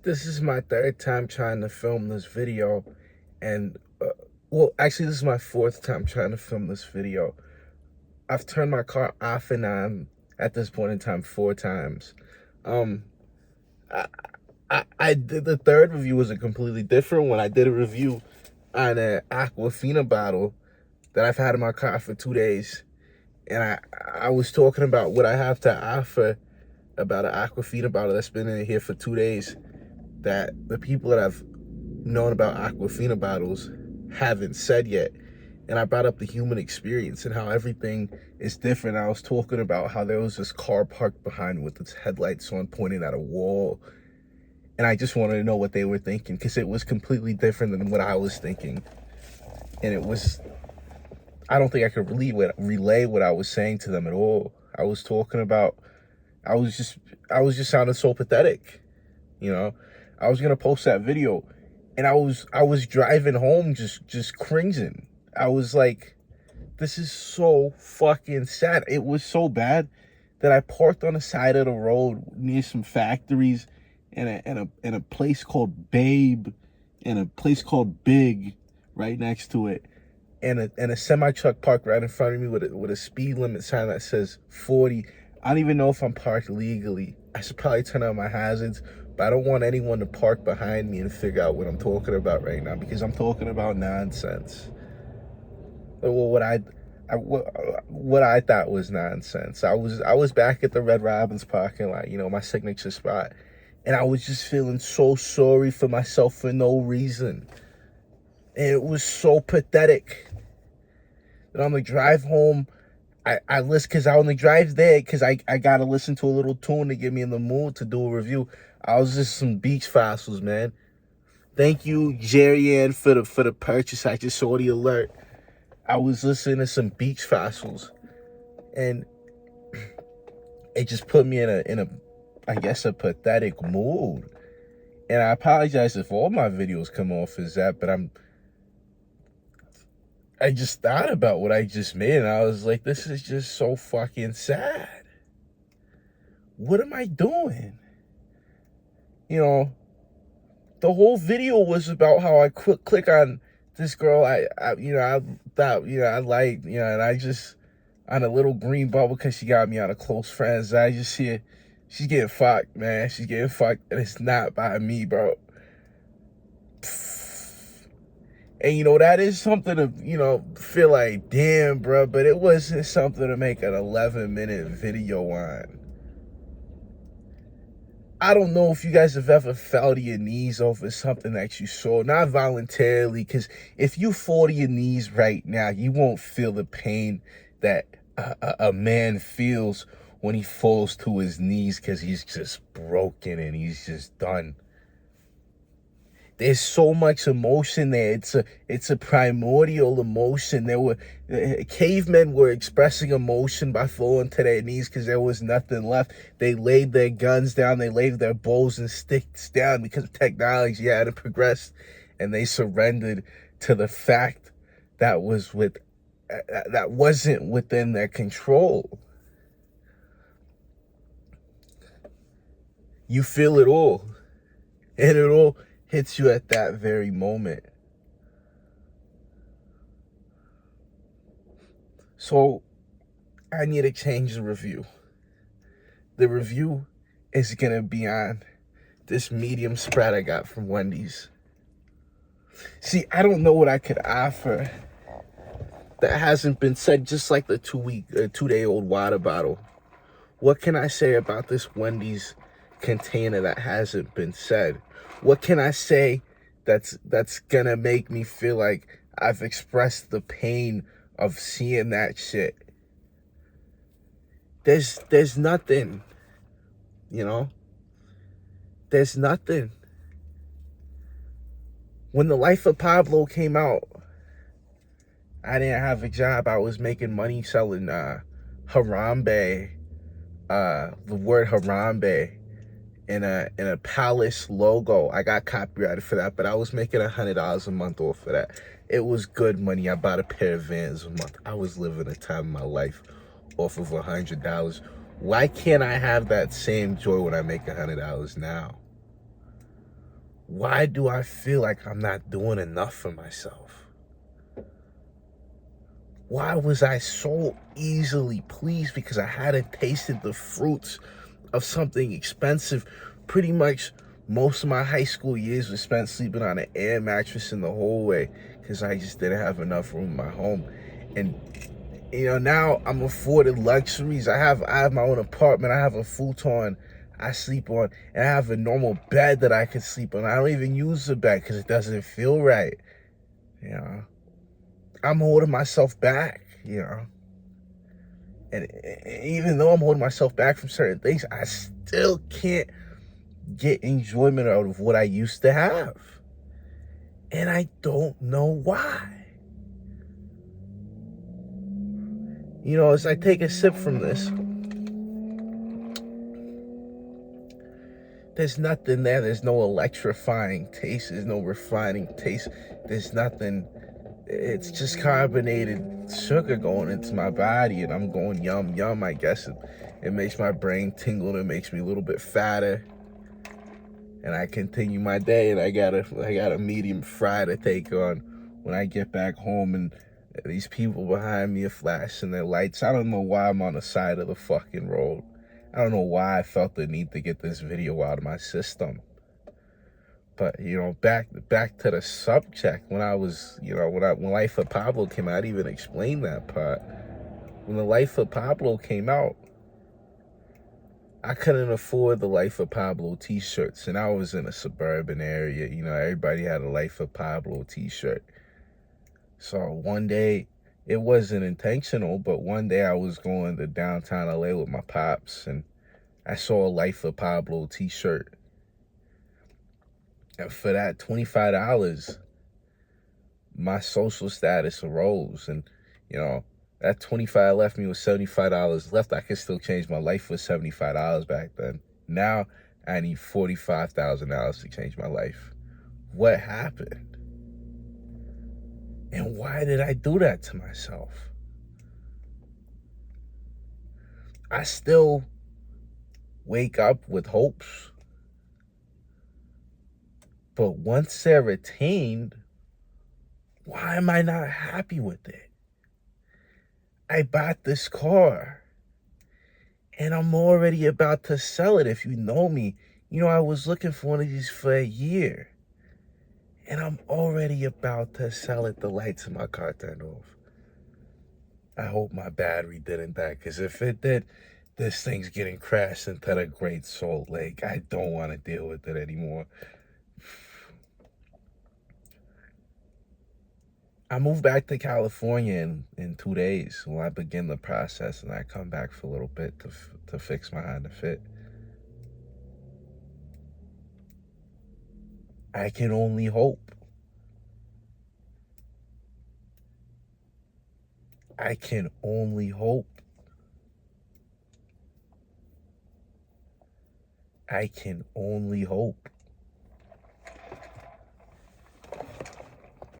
This is my third time trying to film this video, and well, actually, this is my fourth time trying to film this video. I've turned my car off and on at this point in time 4 times. Um, I, I did the third review was a completely different one. I did a review on an Aquafina bottle that I've had in my car for 2 days, and I was talking about what I have to offer about an Aquafina bottle that's been in here for 2 days, that the people that I've known about Aquafina bottles haven't said yet. And I brought up the human experience and how everything is different. I was talking about how there was this car parked behind with its headlights on, pointing at a wall. And I just wanted to know what they were thinking, because it was completely different than what I was thinking. And it was, I don't think I could relay what I was saying to them at all. I was talking about, I was just sounding so pathetic, you know. I was gonna post that video, and I was driving home just cringing. I was like, this is so fucking sad. It was so bad that I parked on the side of the road near some factories and a place called Babe and a place called Big right next to it. And a semi truck parked right in front of me with a speed limit sign that says 40. I don't even know if I'm parked legally. I should probably turn on my hazards, but I don't want anyone to park behind me and figure out what I'm talking about right now, because I'm talking about nonsense. Well, what I thought was nonsense. I was back at the Red Robin's parking lot, you know, my signature spot, and I was just feeling so sorry for myself for no reason. And it was so pathetic. And on the drive home, I listen, because I only drive there because I got to listen to a little tune to get me in the mood to do a review. I was just some beach fossils, man. Thank you, Jerry Ann, for the purchase. I just saw the alert. I was listening to some beach fossils, and it just put me in a I guess a pathetic mood. And I apologize if all my videos come off as that, but I just thought about what I just made, and I was like, this is just so fucking sad. What am I doing? You know, the whole video was about how I click on this girl I thought, I liked, and I just, on a little green bubble, because she got me on a close friends, I just see it, she's getting fucked, man. She's getting fucked, and it's not by me, bro. And, that is something to, feel like, damn, bro, but it wasn't something to make an 11-minute video on. I don't know if you guys have ever fell to your knees over something that you saw, not voluntarily, because if you fall to your knees right now, you won't feel the pain that a man feels when he falls to his knees, because he's just broken and he's just done. There's so much emotion there. It's a primordial emotion. Cavemen were expressing emotion by falling to their knees because there was nothing left. They laid their guns down, they laid their bows and sticks down because technology hadn't progressed, and they surrendered to the fact that wasn't within their control. You feel it all, and it all hits you at that very moment. So I need to change the review. The review is gonna be on this medium spread I got from Wendy's. See, I don't know what I could offer that hasn't been said, just like the 2-day-old water bottle. What can I say about this Wendy's container that hasn't been said? What can I say that's gonna make me feel like I've expressed the pain of seeing that shit? There's nothing, There's nothing. When The Life of Pablo came out, I didn't have a job. I was making money selling Harambe, the word Harambe, in a palace logo. I got copyrighted for that, but I was making $100 a month off of that. It was good money. I bought a pair of Vans a month. I was living a time of my life off of $100. Why can't I have that same joy when I make $100 now? Why do I feel like I'm not doing enough for myself? Why was I so easily pleased because I hadn't tasted the fruits of something expensive? Pretty much most of my high school years was spent sleeping on an air mattress in the hallway because I just didn't have enough room in my home. And now I'm afforded luxuries. I have my own apartment. I have a futon I sleep on, and I have a normal bed that I can sleep on. I don't even use the bed because it doesn't feel right. You know, I'm holding myself back. And even though I'm holding myself back from certain things, I still can't get enjoyment out of what I used to have, and I don't know why. As I take a sip from this, there's nothing there. There's no electrifying taste. There's no refining taste. There's nothing. It's just carbonated sugar going into my body, and I'm going yum, yum. I guess it makes my brain tingle. It makes me a little bit fatter, and I continue my day. And I got a medium fry to take on when I get back home, and these people behind me are flashing their lights. I don't know why I'm on the side of the fucking road. I don't know why I felt the need to get this video out of my system. But back to the subject. When I was, when Life of Pablo came out, I didn't even explain that part. When the Life of Pablo came out, I couldn't afford the Life of Pablo t-shirts, and I was in a suburban area. Everybody had a Life of Pablo t-shirt. So one day, it wasn't intentional, but one day I was going to downtown LA with my pops, and I saw a Life of Pablo t-shirt. And for that $25, my social status arose. And, that 25 left me with $75 left. I could still change my life with $75 back then. Now I need $45,000 to change my life. What happened? And why did I do that to myself? I still wake up with hopes. But once they're attained, why am I not happy with it? I bought this car, and I'm already about to sell it. If you know me, I was looking for one of these for a year, and I'm already about to sell it. The lights in my car turned off. I hope my battery didn't die, because if it did, this thing's getting crashed into the Great Salt Lake. I don't want to deal with it anymore. I move back to California in 2 days when I begin the process, and I come back for a little bit to fix my Honda Fit. I can only hope. I can only hope. I can only hope.